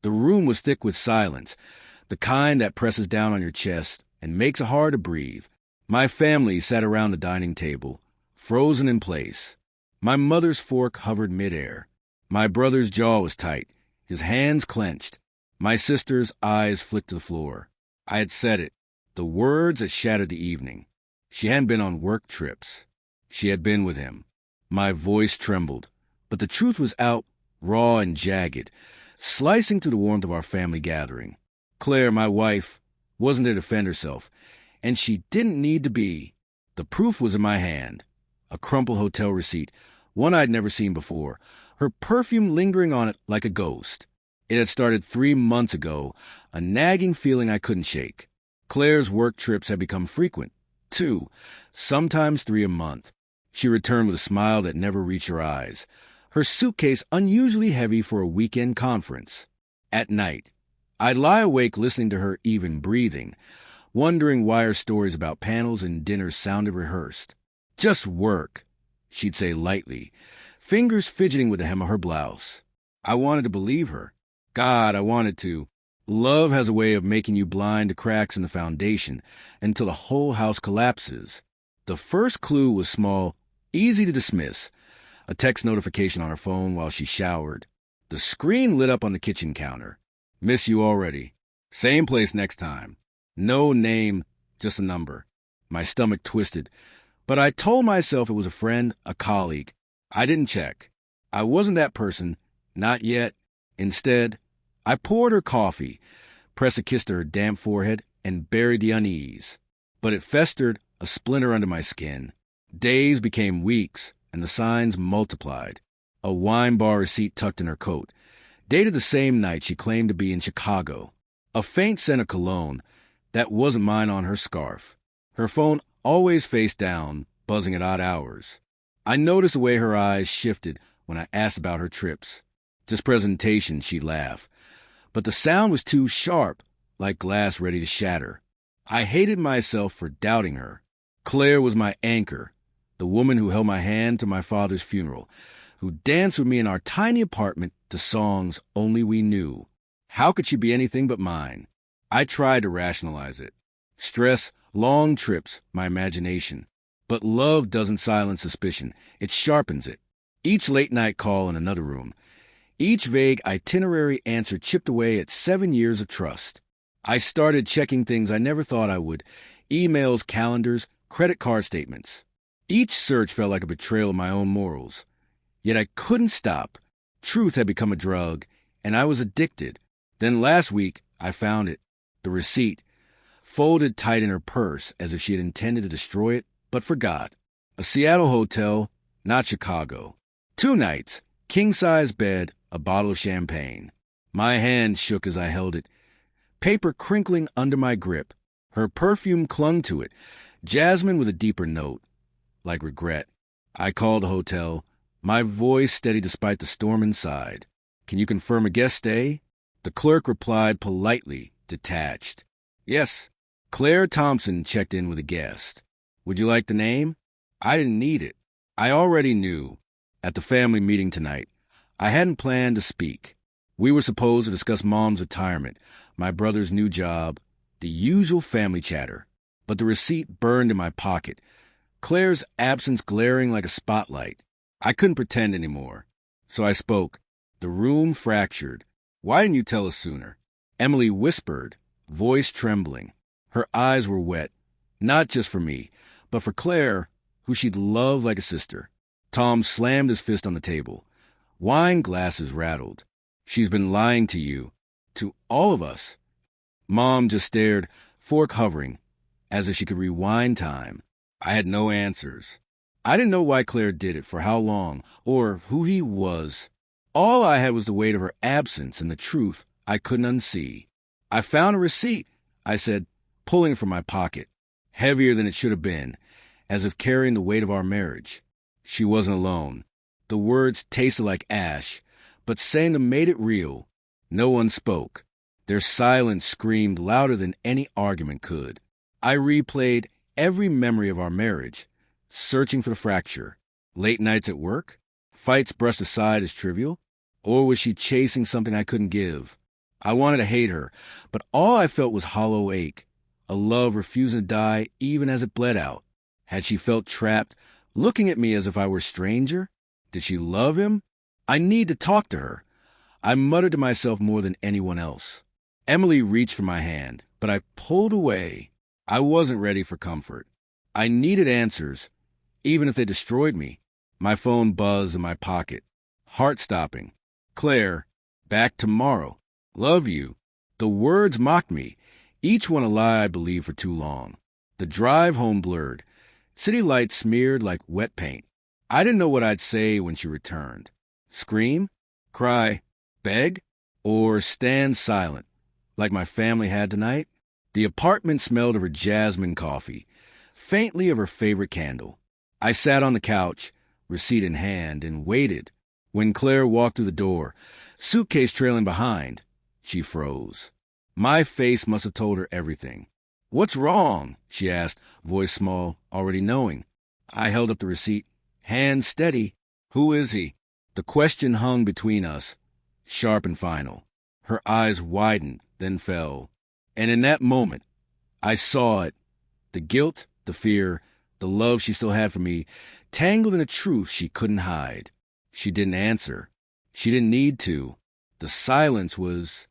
The room was thick with silence, the kind that presses down on your chest and makes it hard to breathe. My family sat around the dining table, frozen in place. My mother's fork hovered midair. My brother's jaw was tight, his hands clenched. My sister's eyes flicked to the floor. I had said it, the words that shattered the evening. She hadn't been on work trips. She had been with him. My voice trembled, but the truth was out, raw and jagged, slicing through the warmth of our family gathering. Claire, my wife, wasn't there to defend herself, and she didn't need to be. The proof was in my hand. A crumpled hotel receipt, one I'd never seen before, her perfume lingering on it like a ghost. It had started 3 months ago, a nagging feeling I couldn't shake. Claire's work trips had become frequent, 2, sometimes 3 a month. She returned with a smile that never reached her eyes, her suitcase unusually heavy for a weekend conference. At night, I'd lie awake listening to her even breathing, wondering why her stories about panels and dinners sounded rehearsed. Just work, she'd say lightly, fingers fidgeting with the hem of her blouse. I wanted to believe her. God, I wanted to. Love has a way of making you blind to cracks in the foundation until the whole house collapses. The first clue was small, easy to dismiss. A text notification on her phone while she showered. The screen lit up on the kitchen counter. Miss you already. Same place next time. No name, just a number. My stomach twisted, but I told myself it was a friend, a colleague. I didn't check. I wasn't that person, not yet. Instead, I poured her coffee, pressed a kiss to her damp forehead, and buried the unease. But it festered, a splinter under my skin. Days became weeks, and the signs multiplied. A wine bar receipt tucked in her coat, dated the same night she claimed to be in Chicago. A faint scent of cologne, that wasn't mine, on her scarf. Her phone always face down, buzzing at odd hours. I noticed the way her eyes shifted when I asked about her trips. Just presentation, she'd laugh. But the sound was too sharp, like glass ready to shatter. I hated myself for doubting her. Claire was my anchor, the woman who held my hand to my father's funeral, who danced with me in our tiny apartment to songs only we knew. How could she be anything but mine? I tried to rationalize it. Stress, long trips, my imagination. But love doesn't silence suspicion. It sharpens it. Each late-night call in another room. Each vague itinerary answer chipped away at 7 years of trust. I started checking things I never thought I would. Emails, calendars, credit card statements. Each search felt like a betrayal of my own morals. Yet I couldn't stop. Truth had become a drug, and I was addicted. Then last week, I found it. The receipt, folded tight in her purse as if she had intended to destroy it, but forgot. A Seattle hotel, not Chicago. 2 nights, king-size bed, a bottle of champagne. My hand shook as I held it, paper crinkling under my grip. Her perfume clung to it, jasmine with a deeper note, like regret. I called the hotel, my voice steady despite the storm inside. Can you confirm a guest stay? The clerk replied politely, detached. Yes, Claire Thompson checked in with a guest. Would you like the name? I didn't need it. I already knew. At the family meeting tonight, I hadn't planned to speak. We were supposed to discuss Mom's retirement, my brother's new job, the usual family chatter. But the receipt burned in my pocket, Claire's absence glaring like a spotlight. I couldn't pretend anymore. So I spoke. The room fractured. Why didn't you tell us sooner? Emily whispered, voice trembling. Her eyes were wet, not just for me, but for Claire, who she'd love like a sister. Tom slammed his fist on the table. Wine glasses rattled. She's been lying to you. To all of us. Mom just stared, fork hovering, as if she could rewind time. I had no answers. I didn't know why Claire did it, for how long, or who he was. All I had was the weight of her absence and the truth I couldn't unsee. I found a receipt, I said, pulling it from my pocket, heavier than it should have been, as if carrying the weight of our marriage. She wasn't alone. The words tasted like ash, but saying them made it real. No one spoke. Their silence screamed louder than any argument could. I replayed every memory of our marriage, searching for the fracture. Late nights at work? Fights brushed aside as trivial? Or was she chasing something I couldn't give? I wanted to hate her, but all I felt was hollow ache, a love refusing to die even as it bled out. Had she felt trapped, looking at me as if I were a stranger? Did she love him? I need to talk to her. I muttered to myself more than anyone else. Emily reached for my hand, but I pulled away. I wasn't ready for comfort. I needed answers, even if they destroyed me. My phone buzzed in my pocket. Heart-stopping. Claire, back tomorrow. Love you. The words mocked me, each one a lie I believed for too long. The drive home blurred. City lights smeared like wet paint. I didn't know what I'd say when she returned. Scream? Cry? Beg? Or stand silent, like my family had tonight? The apartment smelled of her jasmine coffee, faintly of her favorite candle. I sat on the couch, receipt in hand, and waited. When Claire walked through the door, suitcase trailing behind, she froze. My face must have told her everything. "What's wrong?" she asked, voice small, already knowing. I held up the receipt, hand steady. "Who is he?" The question hung between us, sharp and final. Her eyes widened, then fell. And in that moment, I saw it. The guilt, the fear, the love she still had for me, tangled in a truth she couldn't hide. She didn't answer. She didn't need to. The silence was